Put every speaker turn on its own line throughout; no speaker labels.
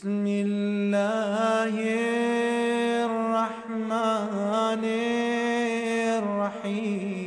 Bismillahirrahmanirrahim.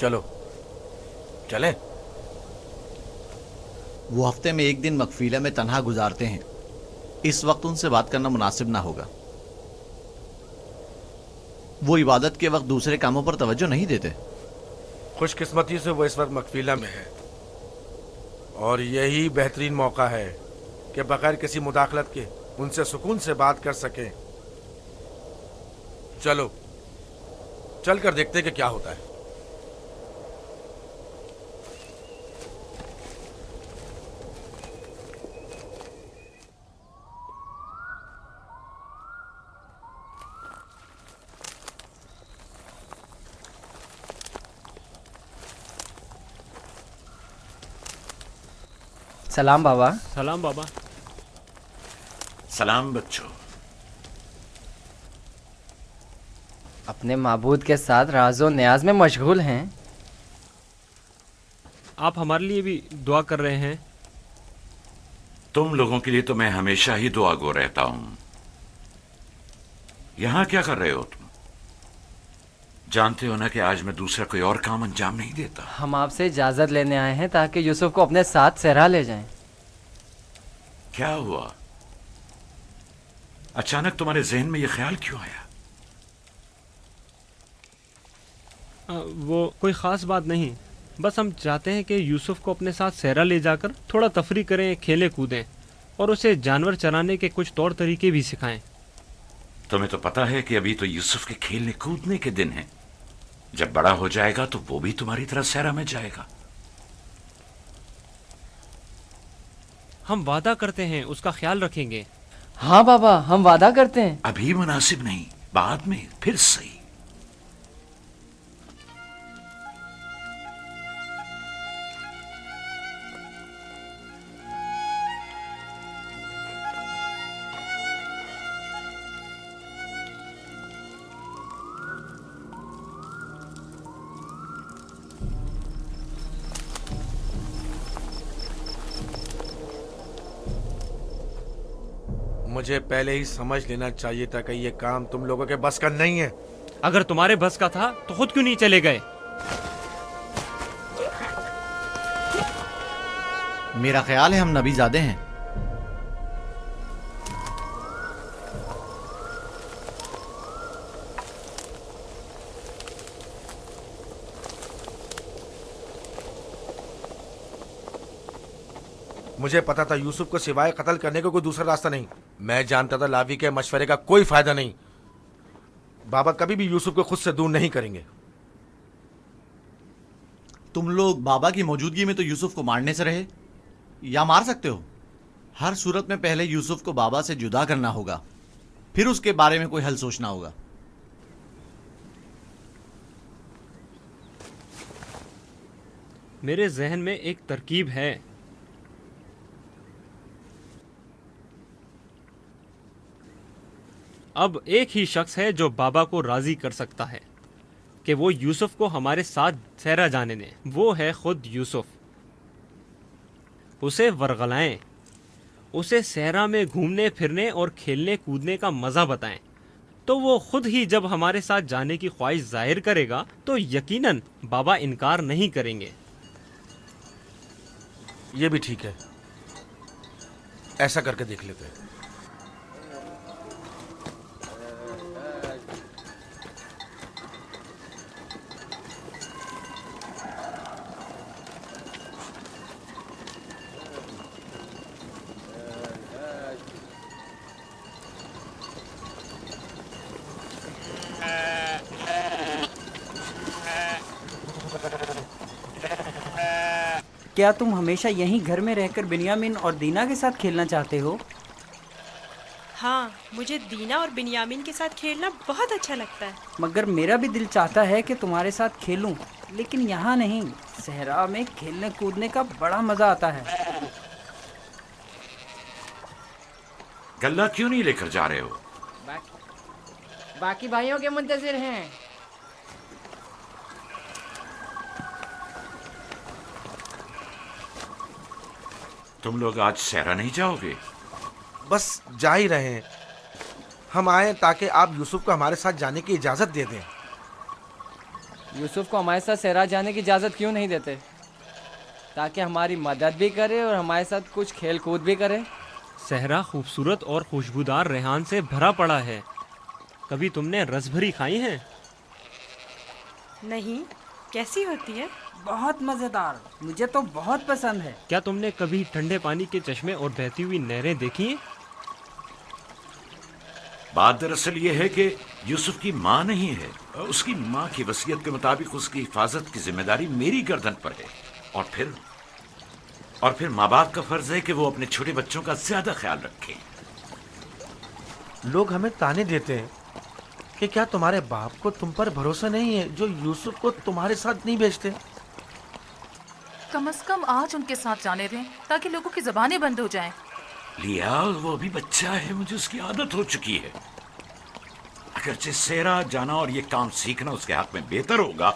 चलो चले।
वो हफ्ते में एक दिन मकफीला में तन्हा गुजारते हैं। इस वक्त उनसे बात करना मुनासिब ना होगा। वो इबादत के वक्त दूसरे कामों पर तवज्जो नहीं देते।
खुशकिस्मती से वो इस वक्त मकफीला में है और यही बेहतरीन मौका है कि बगैर किसी मुदाखलत के उनसे सुकून से बात कर सकें। चलो चल कर देखते कि क्या होता है।
सलाम बाबा।
सलाम बाबा।
सलाम बच्चों।
अपने माबूद के साथ राज़ो न्याज में मशगूल हैं।
आप हमारे लिए भी दुआ कर रहे हैं।
तुम लोगों के लिए तो मैं हमेशा ही दुआ गो रहता हूं। यहां क्या कर रहे हो तुम? जानते हो ना कि आज मैं दूसरा कोई और काम अंजाम नहीं देता।
हम आपसे इजाज़त लेने आए हैं ताकि यूसुफ को अपने साथ सहरा ले जाएं।
क्या हुआ? अचानक तुम्हारे जहन में यह ख्याल क्यों आया?
वो कोई ख़ास बात नहीं, बस हम चाहते हैं कि यूसुफ को अपने साथ सहरा ले जाकर थोड़ा तफरी करें, खेलें कूदें और उसे जानवर चराने के कुछ तौर तरीके भी सिखाएं।
तुम्हें तो पता है कि अभी तो यूसुफ के खेलने कूदने के दिन हैं। जब बड़ा हो जाएगा तो वो भी तुम्हारी तरह सहरा में जाएगा।
हम वादा करते हैं उसका ख्याल रखेंगे।
हाँ बाबा, हम वादा करते हैं।
अभी मुनासिब नहीं, बाद में फिर सही।
मुझे पहले ही समझ लेना चाहिए था कि ये काम तुम लोगों के बस का नहीं है।
अगर तुम्हारे बस का था तो खुद क्यों नहीं चले गए?
मेरा ख्याल है हम नबीजादे हैं।
मुझे पता था यूसुफ को सिवाय कत्ल करने का कोई दूसरा रास्ता नहीं। मैं जानता था लावी के मशवरे का कोई फायदा नहीं। बाबा कभी भी यूसुफ को खुद से दूर नहीं करेंगे।
तुम लोग बाबा की मौजूदगी में तो यूसुफ को मारने से रहे, या मार सकते हो। हर सूरत में पहले यूसुफ को बाबा से जुदा करना होगा, फिर उसके बारे में कोई हल सोचना होगा।
मेरे जहन में एक तरकीब है। अब एक ही शख्स है जो बाबा को राजी कर सकता है कि वो यूसुफ को हमारे साथ सहरा जाने दें। वो है खुद यूसुफ। उसे वरगलाएं, उसे सहरा में घूमने फिरने और खेलने कूदने का मज़ा बताएं, तो वो खुद ही जब हमारे साथ जाने की ख्वाहिश जाहिर करेगा तो यकीनन बाबा इनकार नहीं करेंगे।
ये भी ठीक है, ऐसा करके देख लेते हैं।
क्या तुम हमेशा यहीं घर में रहकर बिन्यामिन और दीना के साथ खेलना चाहते हो?
हाँ, मुझे दीना और बिन्यामिन के साथ खेलना बहुत अच्छा लगता है।
मगर मेरा भी दिल चाहता है कि तुम्हारे साथ खेलूं, लेकिन यहाँ नहीं। सहरा में खेलने कूदने का बड़ा मजा आता है।
गल्ला क्यों नहीं लेकर जा रहे हो?
बाकी भाइयों के मुंतजिर हैं।
तुम लोग आज सहरा नहीं जाओगे?
बस जा ही रहे हैं। हम आए ताकि आप यूसुफ को हमारे साथ जाने की इजाज़त दे दें।
यूसुफ को हमारे साथ सहरा जाने की इजाज़त क्यों नहीं देते? ताकि हमारी मदद भी करे और हमारे साथ कुछ खेल कूद भी करे।
सहरा खूबसूरत और खुशबूदार रेहान से भरा पड़ा है। कभी तुमने रसभरी खाई है?
नहीं, कैसी होती है?
बहुत मजेदार, मुझे तो बहुत पसंद है।
क्या तुमने कभी ठंडे पानी के चश्मे और बहती हुई नहरें देखी हैं?
बात दरअसल ये है कि यूसुफ की माँ नहीं है। उसकी माँ की वसीयत के मुताबिक उसकी हिफाजत की जिम्मेदारी मेरी गर्दन पर है। और फिर माँ बाप का फर्ज है कि वो अपने छोटे बच्चों का ज्यादा ख्याल रखें।
लोग हमें ताने देते हैं कि क्या तुम्हारे बाप को तुम पर भरोसा नहीं है जो यूसुफ को तुम्हारे साथ नहीं भेजते।
कम से कम आज उनके साथ जाने दें ताकि लोगों की जबानें बंद हो जाएं।
लिया, वो अभी बच्चा है, मुझे उसकी आदत हो चुकी है। अगरचे सेरा जाना और ये काम सीखना उसके हाथ में बेहतर होगा,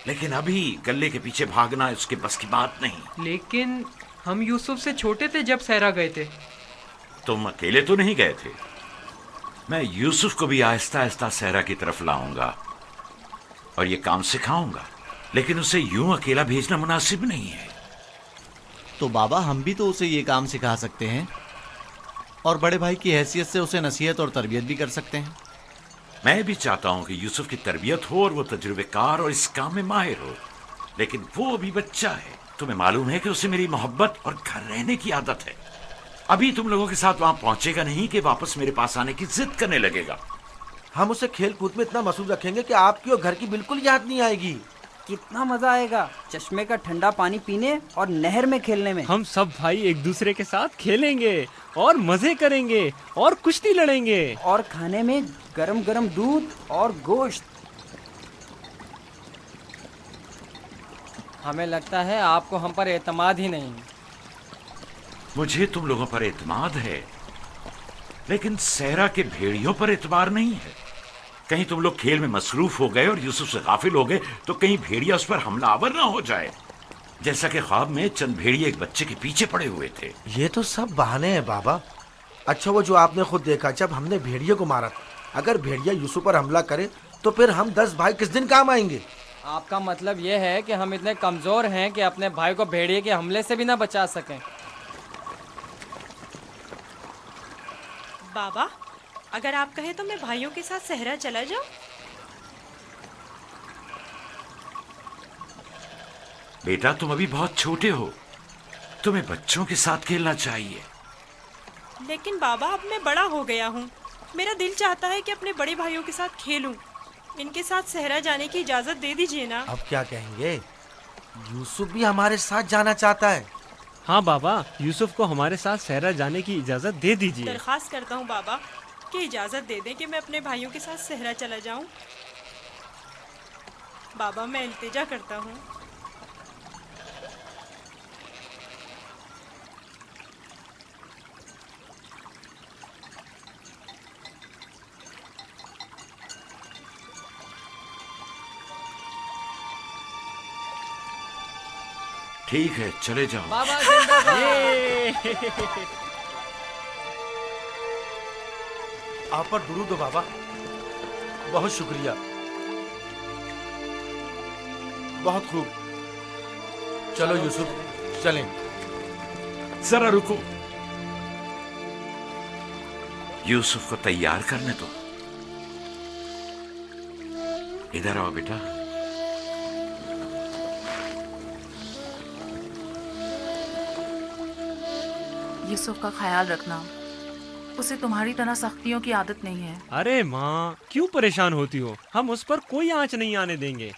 लेकिन अभी गले के पीछे भागना उसके बस की बात नहीं।
लेकिन हम यूसुफ से छोटे थे जब सहरा गए थे।
तुम अकेले तो नहीं गए थे। मैं यूसुफ को भी आहिस्ता आहिस्ता सहरा की तरफ लाऊंगा और ये काम सिखाऊंगा, लेकिन उसे यूं अकेला भेजना मुनासिब नहीं है।
तो बाबा, हम भी तो उसे ये काम सिखा सकते हैं और बड़े भाई की हैसियत से उसे नसीहत और तरबियत भी कर सकते हैं।
मैं भी चाहता हूं कि यूसुफ की तरबियत हो और वो तजुर्बेकार और इस काम में माहिर हो, लेकिन वो अभी बच्चा है। तुम्हें मालूम है कि उसे मेरी मोहब्बत और घर रहने की आदत है। अभी तुम लोगों के साथ वहां पहुंचेगा नहीं कि वापस मेरे पास आने की जिद करने लगेगा।
हम उसे खेल कूद में इतना मसरूफ रखेंगे कि आपकी और घर की बिल्कुल याद नहीं आएगी।
कितना मजा आएगा चश्मे का ठंडा पानी पीने और नहर में खेलने में।
हम सब भाई एक दूसरे के साथ खेलेंगे और मजे करेंगे और कुश्ती लड़ेंगे
और खाने में गरम गरम दूध और गोश्त।
हमें लगता है आपको हम पर एतमाद ही नहीं।
मुझे तुम लोगों पर एतमाद है, लेकिन सहरा के भेड़ियों पर एतबार नहीं है। कहीं तुम लोग खेल में मसरूफ हो गए और यूसुफ से गाफिल हो गए तो कहीं भेड़िया उस पर हमलावर ना हो जाए, जैसा कि ख्वाब में चंद भेड़िए एक बच्चे के पीछे पड़े हुए थे।
ये तो सब बहाने हैं बाबा। अच्छा, वो जो आपने खुद देखा जब हमने भेड़िए को मारा, अगर भेड़िया यूसुफ पर हमला करे तो फिर हम 10 भाई किस दिन काम आएंगे?
आपका मतलब ये है कि हम इतने कमजोर हैं कि अपने भाई को भेड़िए के हमले से भी ना बचा सकें।
बाबा, अगर आप कहें तो मैं भाइयों के साथ सहरा चला जाऊं।
बेटा, तुम अभी बहुत छोटे हो, तुम्हें बच्चों के साथ खेलना चाहिए।
लेकिन बाबा, अब मैं बड़ा हो गया हूँ। मेरा दिल चाहता है कि अपने बड़े भाइयों के साथ खेलूं। इनके साथ सहरा जाने की इजाजत दे दीजिए ना।
अब क्या कहेंगे? यूसुफ भी हमारे साथ जाना चाहता है।
हाँ बाबा, यूसुफ को हमारे साथ सहरा जाने की इजाजत दे दीजिए।
दरख्वास्त करता हूँ बाबा कि इजाजत दे दें कि मैं अपने भाइयों के साथ सहरा चला जाऊं। बाबा, मैं इल्तिजा करता हूँ।
ठीक है, चले जाओ।
बाबा जिंदाबाद।
आप पर दुरूद हो बाबा, बहुत शुक्रिया। बहुत खूब। चलो यूसुफ, चलें।
जरा रुको, यूसुफ को तैयार करने दो। इधर आओ बेटा।
यूसुफ का ख्याल रखना, उसे तुम्हारी तरह सख्तियों की आदत नहीं है।
अरे माँ, क्यों परेशान होती हो? हम उस पर कोई आंच नहीं आने देंगे।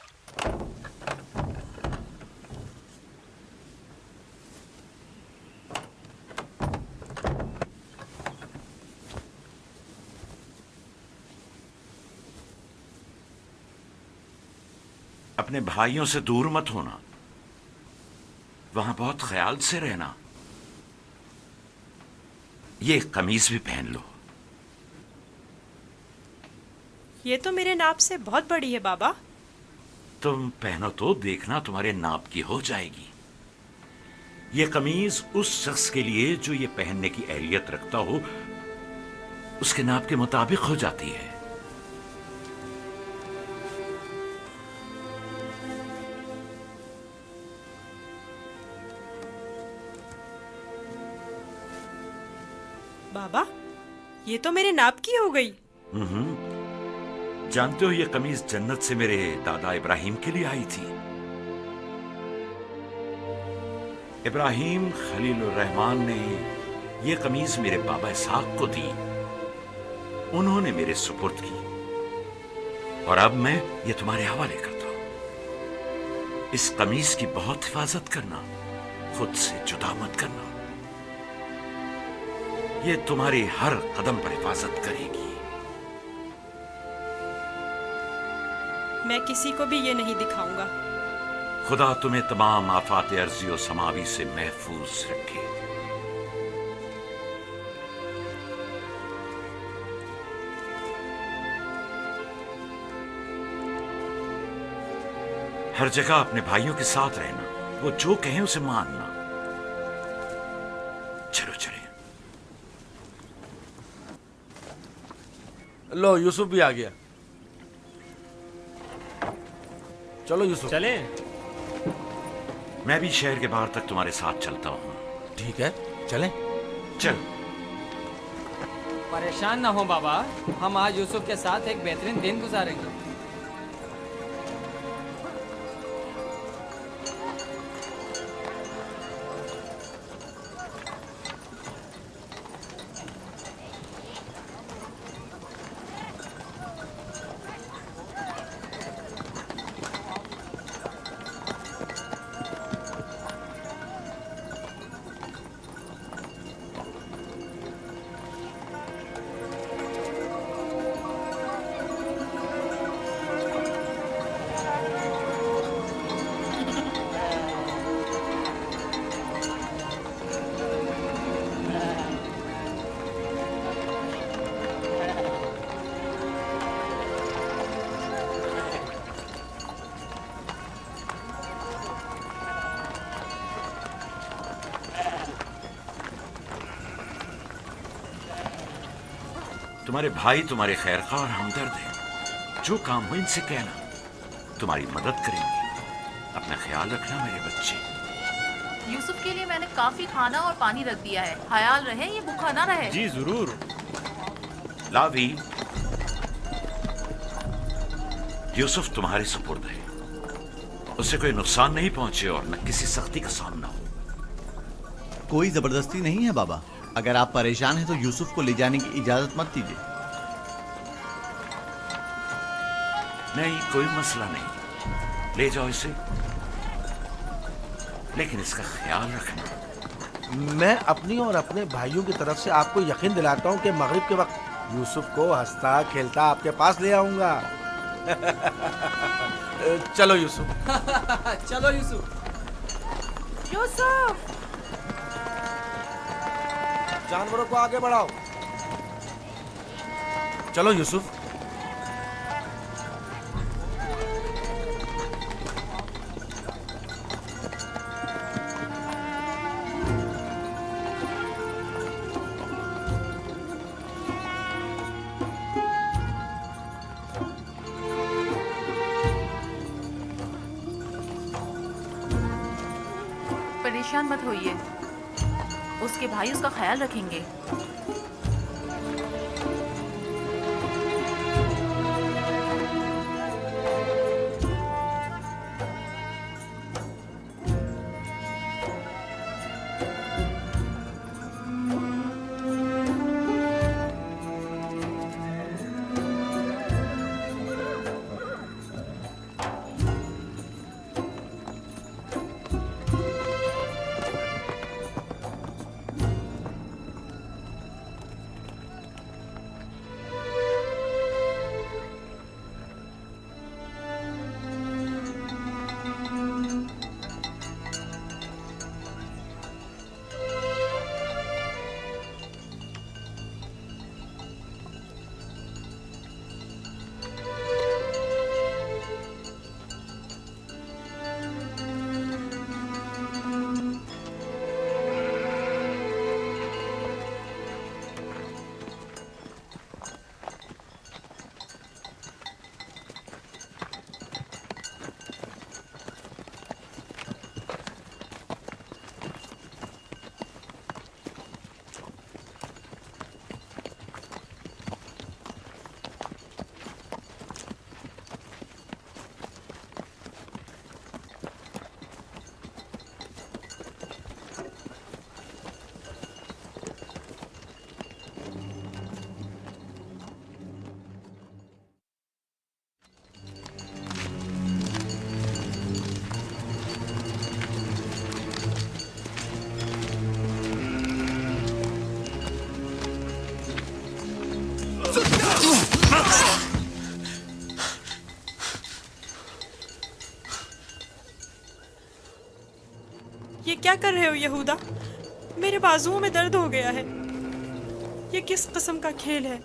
अपने भाइयों से दूर मत होना, वहां बहुत ख्याल से रहना। ये कमीज भी पहन लो।
ये तो मेरे नाप से बहुत बड़ी है बाबा।
तुम पहनो तो देखना तुम्हारे नाप की हो जाएगी। ये कमीज उस शख्स के लिए जो ये पहनने की अहलियत रखता हो, उसके नाप के मुताबिक हो जाती है।
बाबा, ये तो मेरे नाप की हो गई।
जानते हो, ये कमीज जन्नत से मेरे दादा इब्राहिम के लिए आई थी। इब्राहिम खलीलुर रहमान ने ये कमीज मेरे बाबा इसहाक को दी। उन्होंने मेरे सुपुर्द की और अब मैं ये तुम्हारे हवाले करता हूं। इस कमीज की बहुत हिफाजत करना, खुद से जुदा मत करना। ये तुम्हारी हर कदम पर हिफाजत करेगी।
मैं किसी को भी ये नहीं दिखाऊंगा।
खुदा तुम्हें तमाम आफात अर्जी और समावी से महफूज रखे। हर जगह अपने भाइयों के साथ रहना, वो जो कहें उसे मानना। चलो चले।
लो यूसुफ भी आ गया। चलो यूसुफ।
चले।
मैं भी शहर के बाहर तक तुम्हारे साथ चलता हूँ।
ठीक है, चलें।
चल।
परेशान ना हो बाबा, हम आज यूसुफ के साथ एक बेहतरीन दिन गुजारेंगे।
तुम्हारे भाई तुम्हारे खैरखा और हमदर्द हैं। जो काम हो इनसे कहना, तुम्हारी मदद करेंगे। अपना ख्याल रखना मेरे बच्चे।
यूसुफ के लिए मैंने काफी खाना और पानी रख दिया है, ख्याल रहे ये भूखा ना रहे।
जी जरूर।
लावी, यूसुफ तुम्हारे सुपुर्द है, उसे कोई नुकसान नहीं पहुंचे और न किसी सख्ती का सामना हो।
कोई जबरदस्ती नहीं है बाबा। अगर आप परेशान हैं तो यूसुफ को ले जाने की इजाजत मत दीजिए।
नहीं, कोई मसला नहीं, ले जाओ इसे, लेकिन इसका ख्याल रखना।
मैं अपनी और अपने भाइयों की तरफ से आपको यकीन दिलाता हूं कि मगरिब के वक्त यूसुफ को हंसता खेलता आपके पास ले आऊंगा। चलो यूसुफ।
चलो यूसुफ।
यूसुफ,
जानवरों को आगे बढ़ाओ। चलो यूसुफ।
परेशान मत होइए, उसके भाई उसका ख्याल रखेंगे।
ये क्या कर रहे हो यहूदा? मेरे बाजुओं में दर्द हो गया है। ये किस किस्म का खेल है?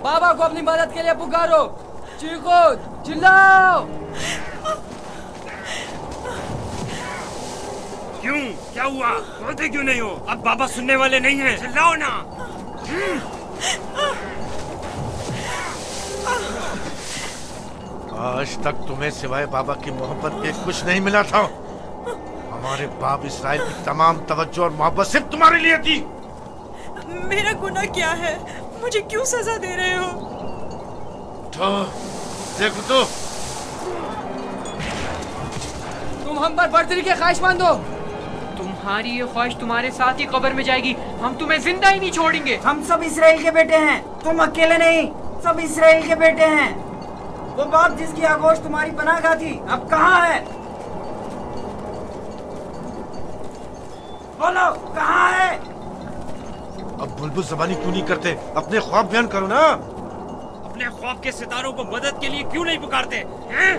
बाबा को अपनी मदद के लिए पुकारो, चीखो, चिल्लाओ।
क्यों? क्या हुआ? बोलते क्यों नहीं हो? अब बाबा सुनने वाले नहीं हैं। चिल्लाओ ना।
आज तक तुम्हें सिवाय बाबा की मोहब्बत के कुछ नहीं मिला था। हमारे बाप इसराइल की तमाम तवज्जो और मोहब्बत सिर्फ तुम्हारे लिए थी।
मेरा गुनाह क्या है? मुझे क्यों सजा दे रहे हो?
तो देखो तो,
तुम हम पर बर्तरी के ख्वाहिशमंद हो।
तुम्हारी ये ख्वाहिश तुम्हारे साथ ही कब्र में जाएगी। हम तुम्हें जिंदा ही नहीं छोड़ेंगे।
हम सब इसराइल के बेटे हैं, तुम अकेले नहीं, सब इसराइल के बेटे हैं। वो बाप जिसकी आगोश तुम्हारी पनाह थी, अब कहाँ है? बोलो, कहाँ है?
अब बुलबुल ज़बानी क्यों नहीं करते? अपने ख्वाब बयान करो ना।
अपने ख्वाब के सितारों को मदद के लिए क्यों नहीं पुकारते हैं?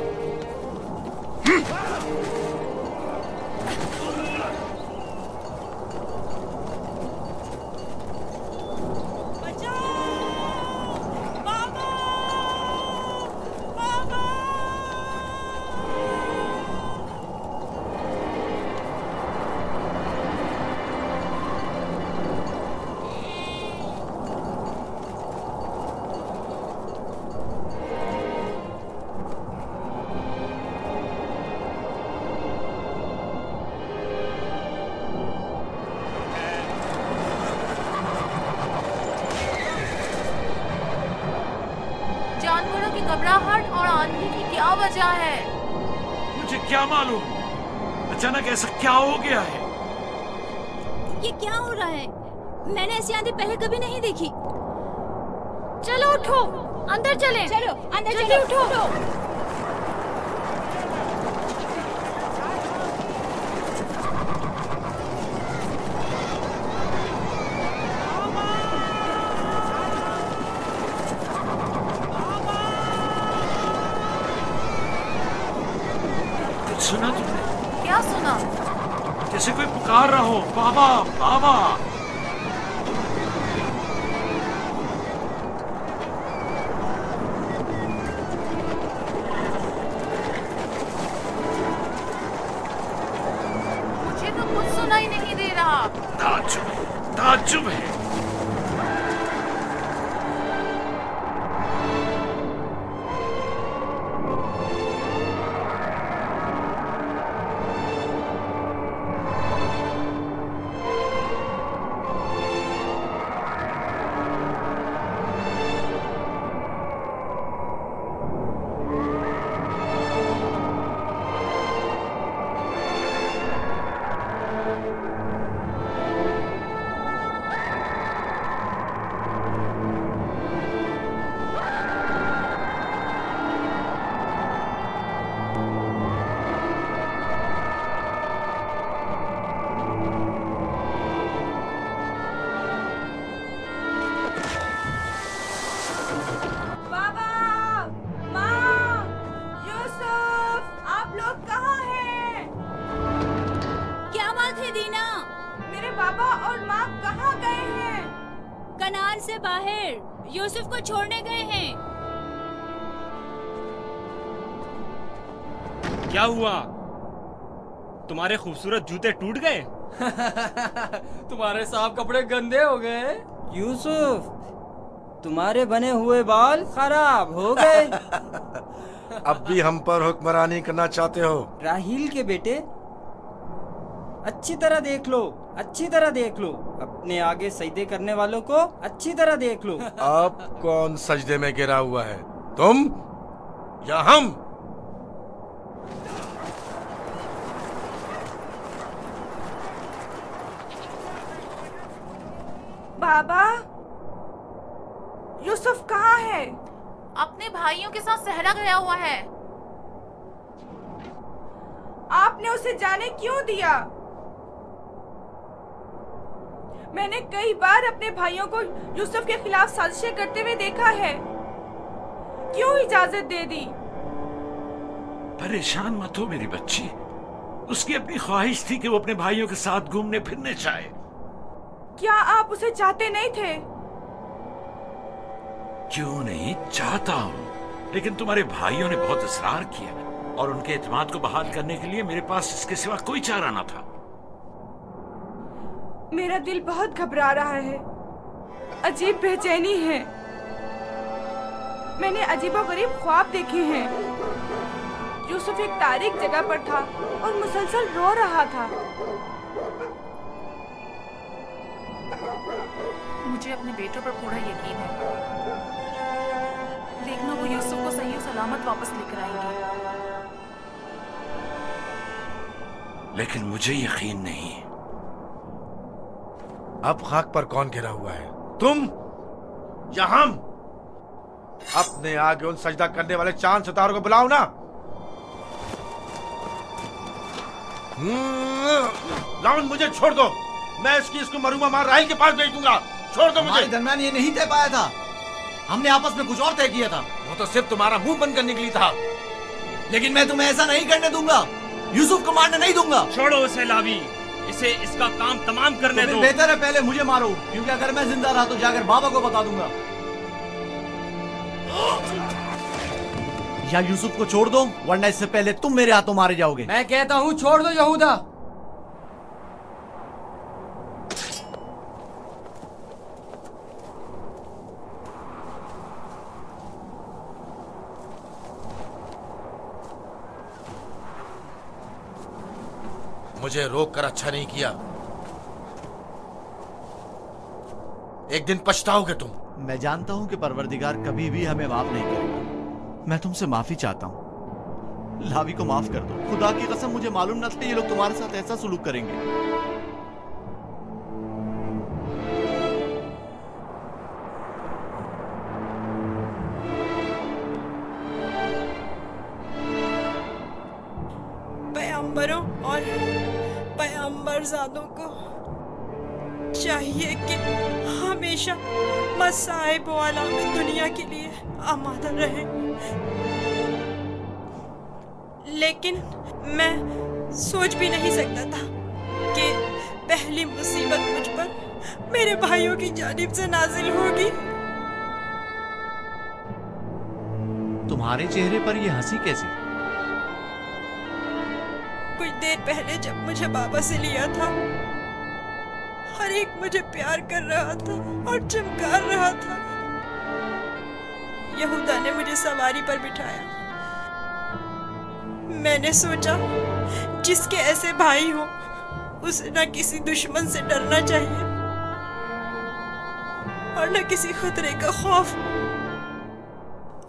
जानवरों की घबराहट और आंधी की क्या वजह है?
मुझे क्या मालूम, अचानक ऐसा क्या हो गया है?
ये क्या हो रहा है? मैंने ऐसी आंधी पहले कभी नहीं देखी। चलो उठो, अंदर चलें। चलो अंदर चलो, उठो।
सुना तुमने?
क्या सुना?
जैसे कोई पुकार रहा हो, बाबा बाबा।
मुझे तो कुछ सुना ही नहीं दे रहा।
ताज्जुब है।
बाबा और माँ कहाँ गए हैं?
कनाल से बाहर यूसुफ को छोड़ने गए हैं।
क्या हुआ? तुम्हारे खूबसूरत जूते टूट गए?
तुम्हारे साफ कपड़े गंदे हो गए।
यूसुफ, तुम्हारे बने हुए बाल खराब हो गए।
अब भी हम पर हुक्मरानी करना चाहते हो?
राहील के बेटे, अच्छी तरह देख लो, अच्छी तरह देख लो। अपने आगे सजदे करने वालों को अच्छी तरह देख लो।
अब कौन सजदे में गिरा हुआ है, तुम या हम?
बाबा, यूसुफ कहाँ है?
अपने भाइयों के साथ सहरा गया हुआ है।
आपने उसे जाने क्यों दिया? मैंने कई बार अपने भाइयों को यूसुफ के खिलाफ साजिशें करते हुए देखा है। क्यों इजाजत दे दी?
परेशान मत हो मेरी बच्ची। उसकी अपनी ख्वाहिश थी कि वो अपने भाइयों के साथ घूमने फिरने जाए।
क्या आप उसे चाहते नहीं थे?
क्यों नहीं, चाहता हूं, लेकिन तुम्हारे भाइयों ने बहुत इसरार किया और उनके एतमाद को बहाल करने के लिए मेरे पास इसके सिवा कोई चारा न था।
मेरा दिल बहुत घबरा रहा है, अजीब बेचैनी है। मैंने अजीबोगरीब ख्वाब देखे हैं। यूसुफ एक तारीक जगह पर था और मुसलसल रो रहा था।
मुझे अपने बेटों पर पूरा यकीन है। देखना, वो यूसुफ को सही और सलामत वापस लेकर आएंगे।
लेकिन मुझे यकीन नहीं।
अब खाक पर कौन गिरा हुआ है, तुम या हम? अपने आगे उन सजदा करने वाले चांद सितारों को बुलाओ ना। लाउन, मुझे छोड़ दो। मैं इसको मरूंगा मार राहिल के पास भेज दूंगा। छोड़ दो मुझे।
दरमियान ये नहीं तय पाया था, हमने आपस में कुछ और तय किया था।
वो तो सिर्फ तुम्हारा मुंह बंद करने के लिए था।
लेकिन मैं तुम्हें ऐसा नहीं करने दूंगा, यूसुफ को मारने नहीं दूंगा।
छोड़ो उसे लावी, इसे इसका काम तमाम करने दो।
बेहतर है पहले मुझे मारो, क्योंकि अगर मैं जिंदा रहा तो जाकर बाबा को बता दूंगा। या यूसुफ को छोड़ दो, वरना इससे पहले तुम मेरे हाथों मारे जाओगे।
मैं कहता हूँ छोड़ दो यहूदा।
मुझे रोक कर अच्छा नहीं किया। एक दिन पछताओगे तुम।
मैं जानता हूं कि परवरदिगार कभी भी हमें माफ नहीं करेगा। मैं तुमसे माफी चाहता हूं। लावी को माफ कर दो। खुदा की कसम, मुझे मालूम न था ये लोग तुम्हारे साथ ऐसा सुलूक करेंगे।
पैगंबरों और पैगंबरजादों को चाहिए कि हमेशा मसाइब वाला में दुनिया के लिए आमादा रहे। लेकिन मैं सोच भी नहीं सकता था कि पहली मुसीबत मुझ पर मेरे भाइयों की जानिब से नाजिल होगी।
तुम्हारे चेहरे पर ये हंसी कैसी?
कुछ देर पहले जब मुझे बाबा से लिया था, हर एक मुझे प्यार कर रहा था और चमकार रहा था। यहूदा ने मुझे सवारी पर बिठाया। मैंने सोचा जिसके ऐसे भाई हो उसे न किसी दुश्मन से डरना चाहिए और न किसी खतरे का खौफ।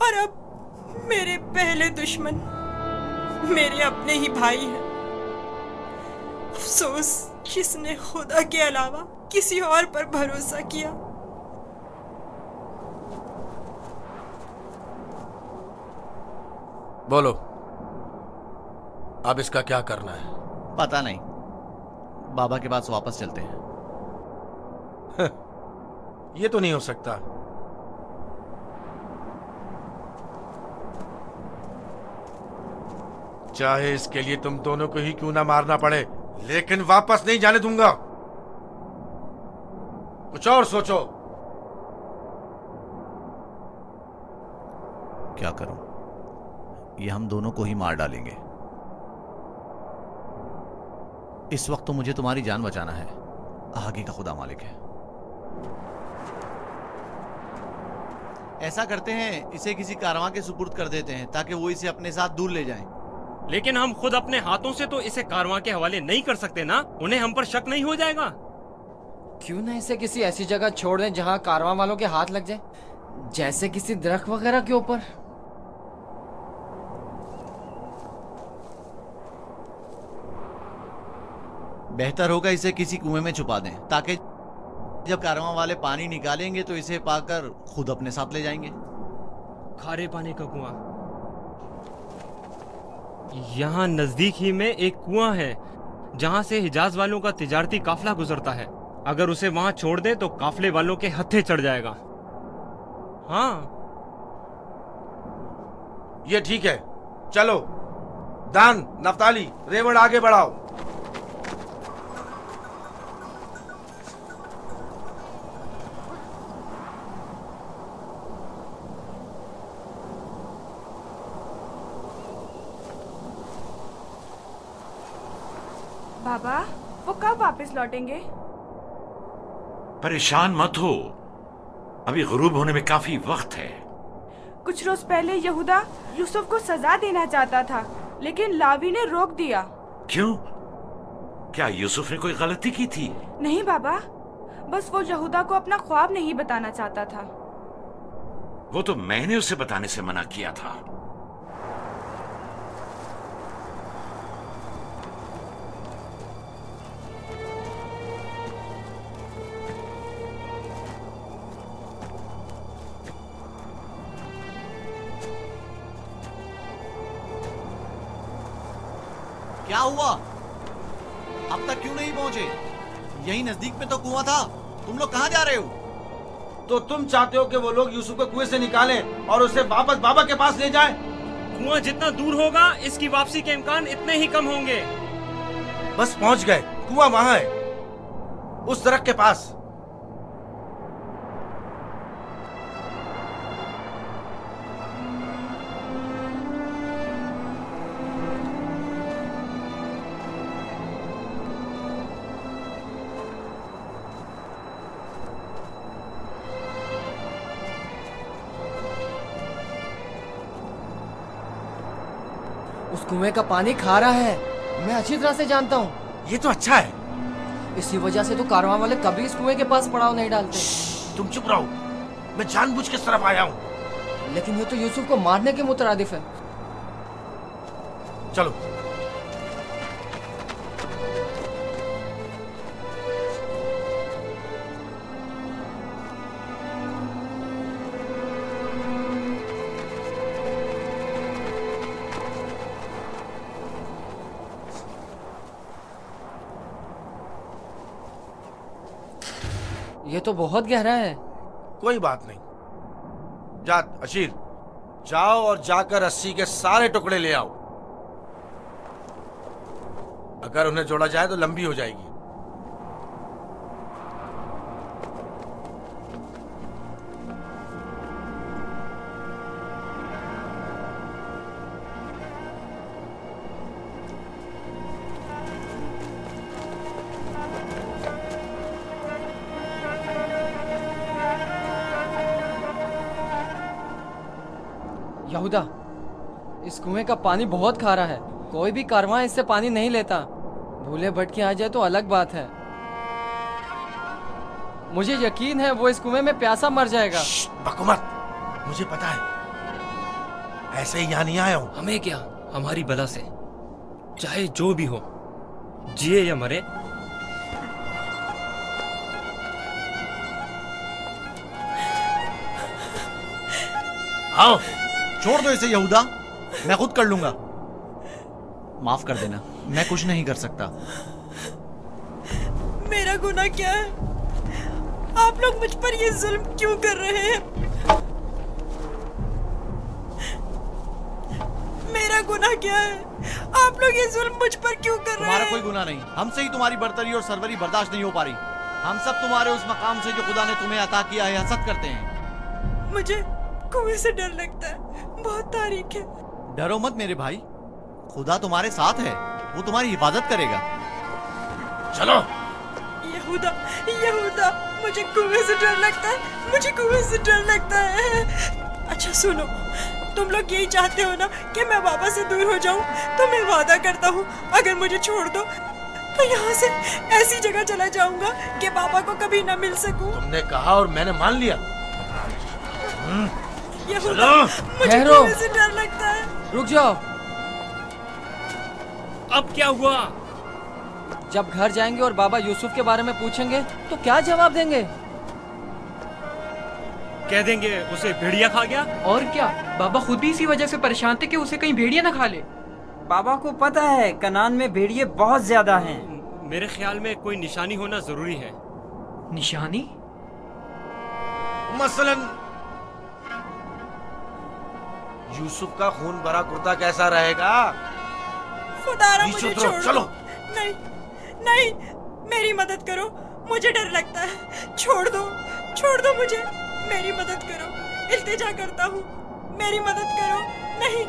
और अब मेरे पहले दुश्मन मेरे अपने ही भाई हैं। अफसोस जिसने खुदा के अलावा किसी और पर भरोसा किया।
बोलो, अब इसका क्या करना है?
पता नहीं, बाबा के पास वापस चलते हैं।
ये तो नहीं हो सकता। चाहे इसके लिए तुम दोनों को ही क्यों ना मारना पड़े, लेकिन वापस नहीं जाने दूंगा। कुछ और सोचो।
क्या करूं? ये हम दोनों को ही मार डालेंगे। इस वक्त तो मुझे तुम्हारी जान बचाना है, आगे का खुदा मालिक है। ऐसा करते हैं, इसे किसी कारवां के सुपुर्द कर देते हैं ताकि वो इसे अपने साथ दूर ले जाएं।
लेकिन हम खुद अपने हाथों से तो इसे कारवां के हवाले नहीं कर सकते ना, उन्हें हम पर शक नहीं हो जाएगा?
क्यों ना इसे किसी ऐसी जगह छोड़ दें जहां कारवां वालों के हाथ लग जाए, जैसे किसी दरख्त वगैरह के ऊपर।
बेहतर होगा इसे किसी कुएं में छुपा दें ताकि जब कारवां वाले पानी निकालेंगे तो इसे पाकर खुद अपने साथ ले जाएंगे।
खारे पानी का कुआं। यहाँ नजदीक ही में एक कुआं है जहाँ से हिजाज वालों का तिजारती काफिला गुजरता है। अगर उसे वहाँ छोड़ दे तो काफिले वालों के हत्थे चढ़ जाएगा। हाँ,
ये ठीक है, चलो। दान, नफ्ताली, रेवड़ आगे बढ़ाओ।
बाबा, वो कब वापस लौटेंगे?
परेशान मत हो, अभी गुरूब होने में काफी वक्त है।
कुछ रोज पहले यहूदा यूसुफ को सजा देना चाहता था, लेकिन लावी ने रोक दिया।
क्यों? क्या यूसुफ ने कोई गलती की थी?
नहीं बाबा, बस वो यहूदा को अपना ख्वाब नहीं बताना चाहता था।
वो तो मैंने उसे बताने से मना किया था।
क्या हुआ? अब तक क्यों नहीं पहुंचे? यही नजदीक में तो कुआं था। तुम लोग कहां जा रहे हो?
तो तुम चाहते हो कि वो लोग यूसुफ को कुएं से निकालें और उसे वापस बाबा के पास ले जाएं?
कुआं जितना दूर होगा इसकी वापसी के इम्कान इतने ही कम होंगे।
बस पहुंच गए, कुआं वहां है, उस दरख्त के पास।
उस कुएं का पानी खारा है, मैं अच्छी तरह से जानता हूँ।
ये तो अच्छा है।
इसी वजह से तो कारवां वाले कभी इस कुएं के पास पड़ाव नहीं डालते।
तुम चुप रहो, मैं जानबूझ के इस तरफ आया हूँ।
लेकिन ये तो यूसुफ को मारने के मुतरादिफ है।
चलो।
ये तो बहुत गहरा है।
कोई बात नहीं। जा अशीर, जाओ और जाकर रस्सी के सारे टुकड़े ले आओ। अगर उन्हें जोड़ा जाए तो लंबी हो जाएगी।
यहूदा, इस कुएं का पानी बहुत खारा है, कोई भी कारवां इससे पानी नहीं लेता। भूले भटके आ जाए तो अलग बात है। मुझे यकीन है वो इस कुएं में प्यासा मर जाएगा।
बको मत, मुझे पता है, ऐसे ही यहाँ नहीं आया हूँ।
हमें क्या, हमारी बला से चाहे जो भी हो, जिए या मरे।
आओ, छोड़ दो इसे यहूदा, मैं खुद कर लूंगा। माफ कर देना, मैं कुछ नहीं कर सकता।
मेरा गुनाह क्या है? आप लोग मुझ पर ये जुल्म क्यों कर रहे हैं? मेरा गुनाह क्या है? आप लोग ये जुल्म मुझ पर क्यों कर रहे हैं?
तुम्हारा कोई गुनाह नहीं, हमसे ही तुम्हारी बर्तरी और सरवरी बर्दाश्त नहीं हो पा रही। हम सब तुम्हारे उस मकाम से जो खुदा ने तुम्हें अता किया है हसद करते हैं।
मुझे कुएं से डर लगता है, बहुत तारीख है।
डरो मत मेरे भाई, खुदा तुम्हारे साथ है, वो तुम्हारी हिफाजत करेगा।
चलो।
यहूदा, यहूदा, मुझे कुएं से डर लगता है, मुझे कुएं से डर लगता है। अच्छा सुनो, तुम लोग यही चाहते हो ना कि मैं बाबा से दूर हो जाऊं, तो मैं वादा करता हूँ अगर मुझे छोड़ दो तो यहाँ से ऐसी जगह चला जाऊंगा कि बाबा को कभी ना मिल सकूं।
तुमने कहा और मैंने मान लिया।
यहूदा, मुझे
ठहरो।
कुएं से डर लगता है।
रुक जाओ।
अब क्या हुआ?
जब घर जाएंगे और बाबा यूसुफ के बारे में पूछेंगे तो क्या जवाब देंगे?
कह देंगे उसे भेड़िया खा गया।
और क्या, बाबा खुद भी इसी वजह से परेशान थे कि उसे कहीं भेड़िया ना खा ले।
बाबा को पता है कनान में भेड़िए बहुत ज्यादा हैं।
मेरे ख्याल में कोई निशानी होना जरूरी है।
निशानी?
मसलन यूसुफ का खून भरा कुर्ता कैसा रहेगा?
खुदारा
नीचे
मुझे
उतरो,
छोड़
चलो।
दो। नहीं, नहीं, मेरी मदद करो, मुझे डर लगता है। छोड़ दो मुझे, मेरी मदद करो, इल्तिजा करता हूँ, मेरी मदद करो। नहीं।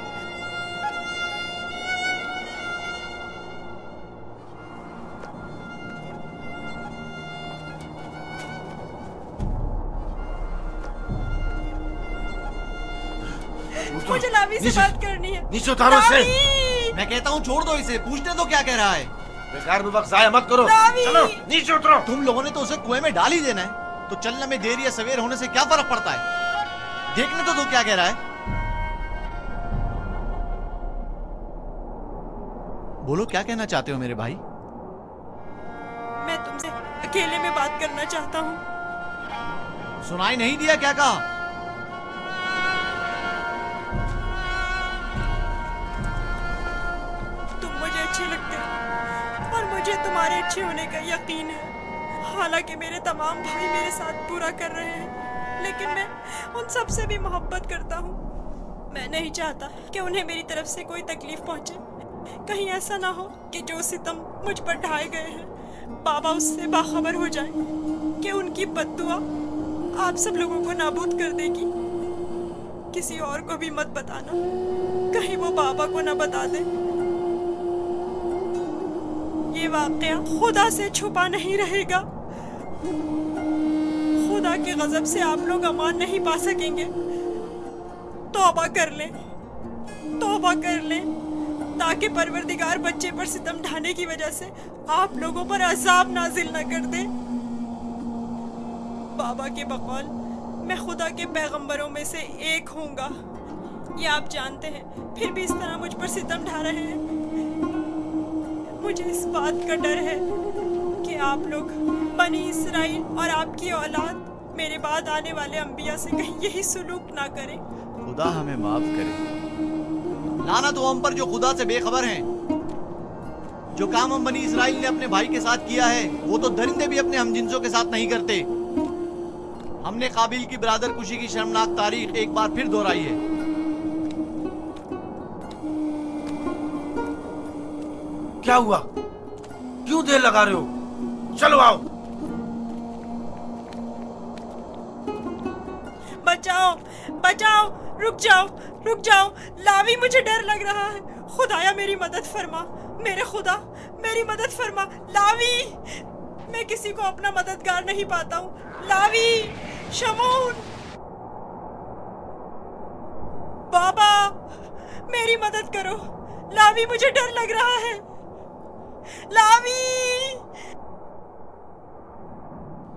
मुझे लावी से बात करनी है।
नीचे उतारो इसे।
लावी!
मैं कहता हूँ छोड़ दो इसे, पूछने दो क्या कह रहा है।
बेकार में वक्त जाया मत करो।
लावी!
चलो नीचे उतरो।
तुम लोगों ने तो उसे कुएं में डाल ही देना है, तो चलने में देर या सवेर होने से क्या फर्क पड़ता है? देखने तो दो क्या कह रहा है। बोलो क्या कहना चाहते हो मेरे भाई?
मैं तुमसे अकेले में बात करना चाहता हूँ।
सुनाई नहीं दिया क्या कहा?
तुम मुझे अच्छे लगते हो और मुझे तुम्हारे अच्छे होने का यकीन है। हालांकि मेरे तमाम भाई मेरे साथ बुरा कर रहे हैं, लेकिन मैं उन सब से भी मोहब्बत करता हूँ। मैं नहीं चाहता कि उन्हें मेरी तरफ से कोई तकलीफ पहुंचे। कहीं ऐसा ना हो कि जो सितम मुझ पर ढाए गए हैं बाबा उससे बाखबर हो जाए कि उनकी बद्दुआ आप सब लोगों को नाबूद कर देगी। किसी और को भी मत बताना, कहीं वो बाबा को ना बता दे। ये वाकया खुदा से छुपा नहीं रहेगा। खुदा के गजब से आप लोग अमान नहीं पा सकेंगे। तौबा कर लें, तौबा कर लें, ताकि परवरदिगार बच्चे पर सितम ढाने की वजह से आप लोगों पर अजाब नाजिल न कर दे। बाबा के बकौल मैं खुदा के पैगंबरों में से एक होऊंगा, ये आप जानते हैं, फिर भी इस तरह मुझ पर सितम ढा रहे हैं। मुझे इस बात का डर है कि आप लोग बनी इसराइल और आपकी औलाद मेरे बाद आने वाले अंबिया से कहीं यही सुलूक ना करें।
खुदा हमें माफ करे। लानत हो हम पर जो खुदा से बेखबर हैं। जो काम हम बनी इसराइल ने अपने भाई के साथ किया है वो तो दरिंदे भी अपने हमजिंसों के साथ नहीं करते। हमने काबिल की बरादर कुशी की शर्मनाक तारीख एक बार फिर दोहराई है।
क्या हुआ? क्यों देर लगा रहे हो? चलो आओ।
बचाओ, बचाओ, रुक जाओ, रुक जाओ। लावी, मुझे डर लग रहा है। खुदाया मेरी मदद फरमा, मेरे खुदा मेरी मदद फरमा। लावी, मैं किसी को अपना मददगार नहीं पाता हूँ। लावी, शमून, बाबा मेरी मदद करो। लावी, मुझे डर लग रहा है। लावी,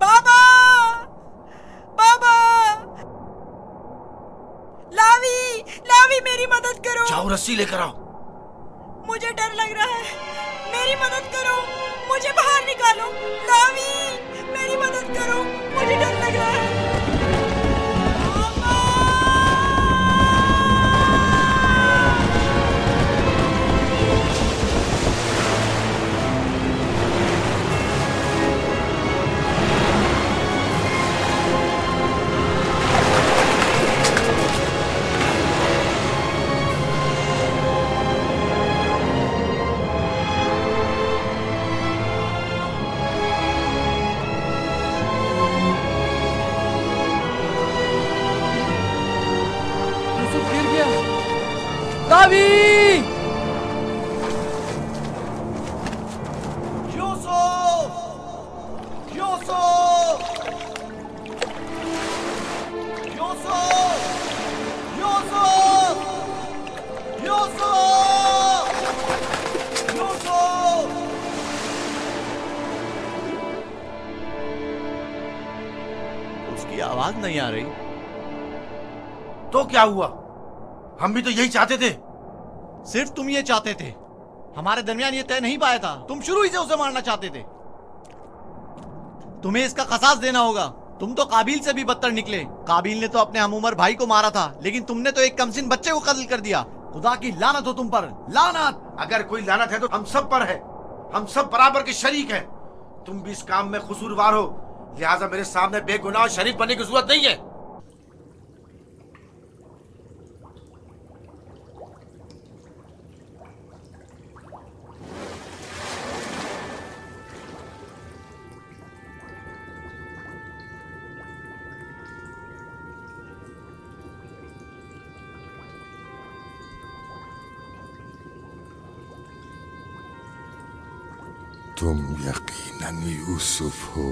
बाबा, बाबा, लावी, लावी मेरी मदद करो।
जाओ रस्सी लेकर आओ।
मुझे डर लग रहा है, मेरी मदद करो, मुझे बाहर निकालो। लावी, मेरी मदद करो, मुझे डर लग रहा है।
आपकी आवाज नहीं आ रही।
तो क्या हुआ? हम भी तो यही चाहते थे।
सिर्फ तुम ये चाहते थे, हमारे दरमियान ये तय नहीं पाया था। तुम शुरू ही से उसे मारना चाहते थे। तुम्हें इसका कसास देना होगा। तुम तो काबिल से भी बदतर निकले। काबिल ने तो अपने हमउम्र भाई को मारा था, लेकिन तुमने तो एक कमसिन बच्चे को कत्ल कर दिया। खुदा की लानत हो तुम पर, लानत।
अगर कोई लानत है तो हम सब पर है। हम सब बराबर के शरीक हैं। तुम भी इस काम में कसूरवार हो, लिहाजा मेरे सामने बेगुनाह शरीक बनने की जरूरत नहीं है।
तुम यकीनन यूसुफ हो।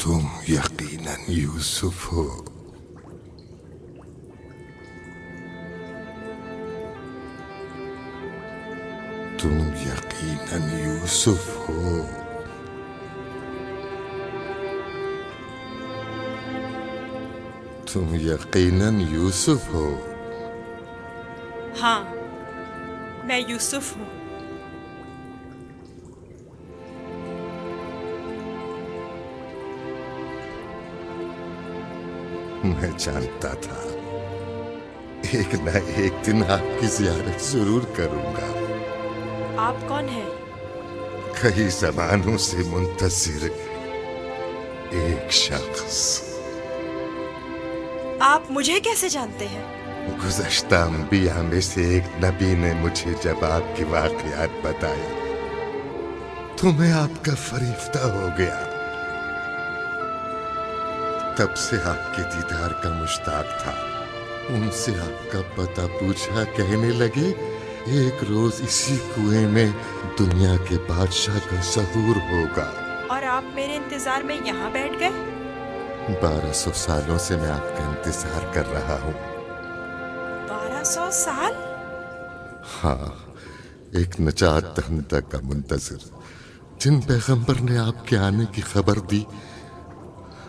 तुम यकीनन यूसुफ हो। तुम यकीनन यूसुफ हो। तुम यकीनन यूसुफ हो।
हाँ, मैं यूसुफ हूँ।
मैं जानता था एक न एक दिन आपकी ज़ियारत जरूर करूंगा।
आप कौन हैं?
कई ज़मानों से मुंतज़िर एक शख्स।
आप मुझे कैसे जानते हैं?
गुज़श्ता अंबिया में से एक नबी ने मुझे जब आपके वाक़यात बताए तो मैं आपका फरिश्ता हो गया। तब से आपके दीदार का मुश्ताक था। उनसे आपका पता पूछा, कहने लगे एक रोज इसी कुएं में दुनिया के बादशाह का ज़हूर होगा।
और आप मेरे इंतजार में यहाँ बैठ गए?
1200 सालों से मैं आपका इंतजार कर रहा हूँ।
1200 साल?
हाँ, एक नजात दहिंदा का मुंतज़िर, जिन पैगंबर ने आपके आने की खबर दी,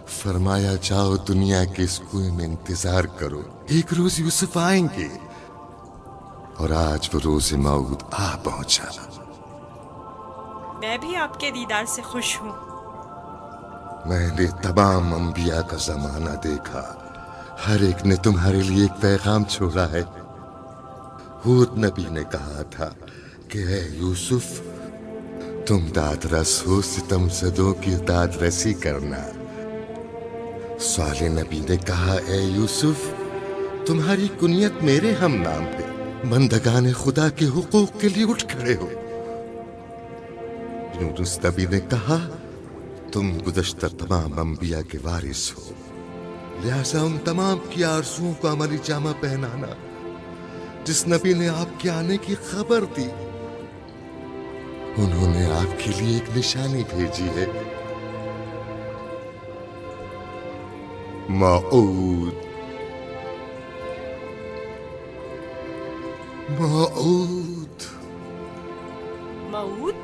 फरमाया जाओ दुनिया के इस कुएं में इंतजार करो, एक रोज यूसुफ आएंगे। और आज वो रोज मौद आ पहुंचा।
मैं भी आपके दीदार से खुश हूँ।
मैंने तमाम अंबिया का जमाना देखा, हर एक ने तुम्हारे लिए एक पैगाम छोड़ा है। हूद नबी ने कहा था कि ऐ यूसुफ, तुम दादरस हो, सितमज़दों की दादरसी करना। साले नबी ने कहा, ऐ यूसुफ, तुम्हारी कुनियत मेरे हम नाम पे, बंदगाने खुदा के हुकूक के लिए उठ खड़े हो। यूनुस नबी ने कहा, तुम गुज़श्ता तमाम अंबिया के वारिस हो, लिहाजा उन तमाम की आरज़ुओं को अमली जामा पहनाना। जिस नबी ने आपके आने की खबर दी, उन्होंने आपके लिए एक निशानी भेजी है, मऊद। मऊद।
मऊद?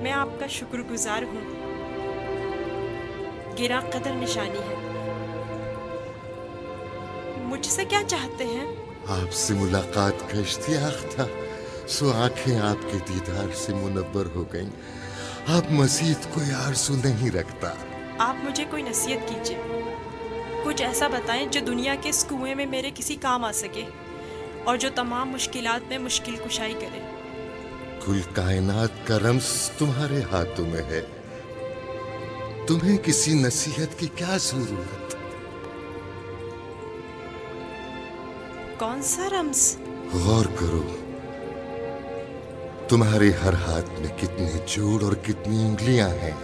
मैं आपका शुक्रगुजार हूँ। गिरा कदर निशानी है। मुझसे क्या चाहते हैं?
आपसे मुलाकात का इश्तियाक था, सो आंखें आपके दीदार से मुनव्वर हो गईं। अब मजीद कोई आरज़ू नहीं रखता।
आप मुझे कोई नसीहत कीजिए, कुछ ऐसा बताएं जो दुनिया के इस कुएं में मेरे किसी काम आ सके और जो तमाम मुश्किलात में मुश्किल कुशाई करे।
कुल कायनात का रम्स तुम्हारे हाथों में है, तुम्हें किसी नसीहत की क्या जरूरत?
कौन सा रम्स?
गौर करो, तुम्हारे हर हाथ में कितने जोड़ और कितनी उंगलियां हैं।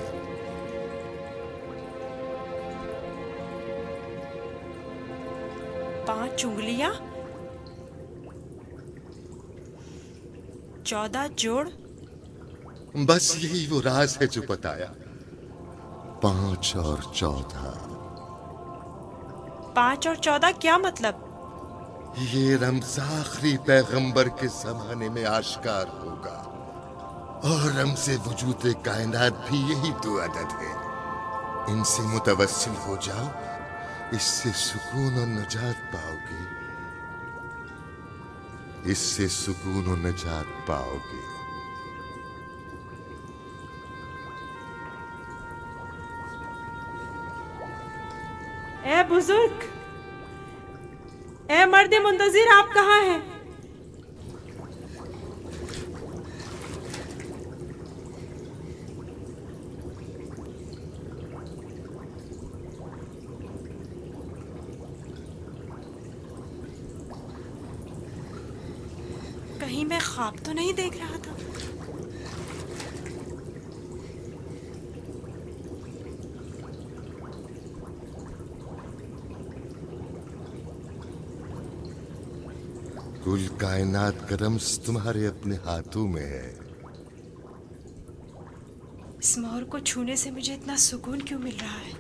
पांच उंगलियां, 14 जोड़।
बस यही वो राज है जो बताया, 5 और 14।
5 और 14 क्या मतलब?
ये रमज़ आखिरी पैगंबर के जमाने में आश्कार होगा, और रमज़े वजूद कायनात भी यही दो अदद है। इनसे मुतवस्सिल हो जाओ, इससे सुकून और नजात पाओगे, इससे सुकून और नजात पाओगे।
ए बुजुर्ग, ए मर्द मुंतजिर, आप कहाँ हैं?
कहीं मैं ख्वाब तो नहीं देख रहा था।
कुल कायनात का रम्ज़ तुम्हारे अपने हाथों में है।
इस मोर को छूने से मुझे इतना सुकून क्यों मिल रहा है?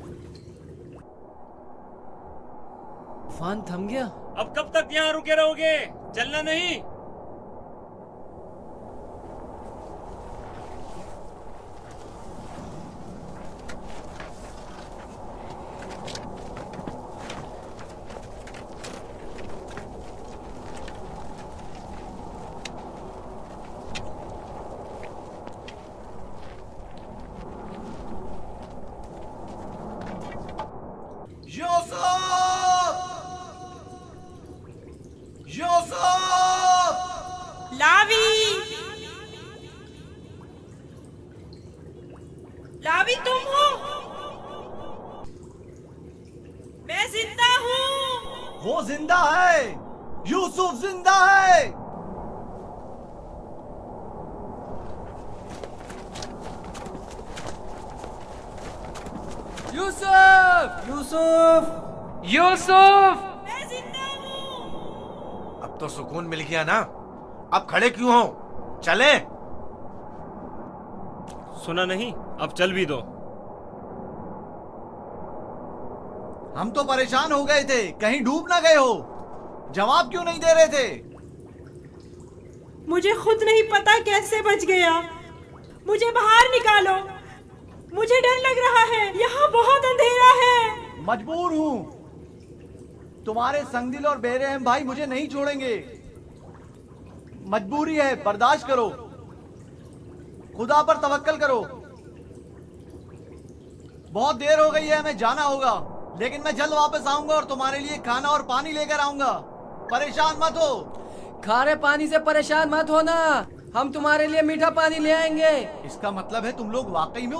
तूफान थम गया।
अब कब तक यहाँ रुके रहोगे? चलना नहीं?
लावी, तुम हो? मैं जिंदा हूँ।
वो जिंदा है, यूसुफ जिंदा है।
यूसुफ!
यूसुफ! यूसुफ!
मैं जिंदा हूँ।
अब तो सुकून मिल गया ना, अब खड़े क्यों हो? चले।
सुना नहीं? अब चल भी दो।
हम तो परेशान हो गए थे, कहीं डूब ना गए हो। जवाब क्यों नहीं दे रहे थे?
मुझे खुद नहीं पता कैसे बच गया। मुझे बाहर निकालो, मुझे डर लग रहा है, यहाँ बहुत अंधेरा है।
मजबूर हूँ, तुम्हारे संगदिल और बेरहम भाई मुझे नहीं छोड़ेंगे। मजबूरी है, बर्दाश्त करो, खुदा पर तवक्कल करो। बहुत देर हो गई है, हमें जाना होगा, लेकिन मैं जल्द वापस आऊंगा और तुम्हारे लिए खाना और पानी लेकर आऊंगा। परेशान मत हो।
खारे पानी से परेशान मत होना, हम तुम्हारे लिए मीठा पानी ले आएंगे।
इसका मतलब है तुम लोग वाकई में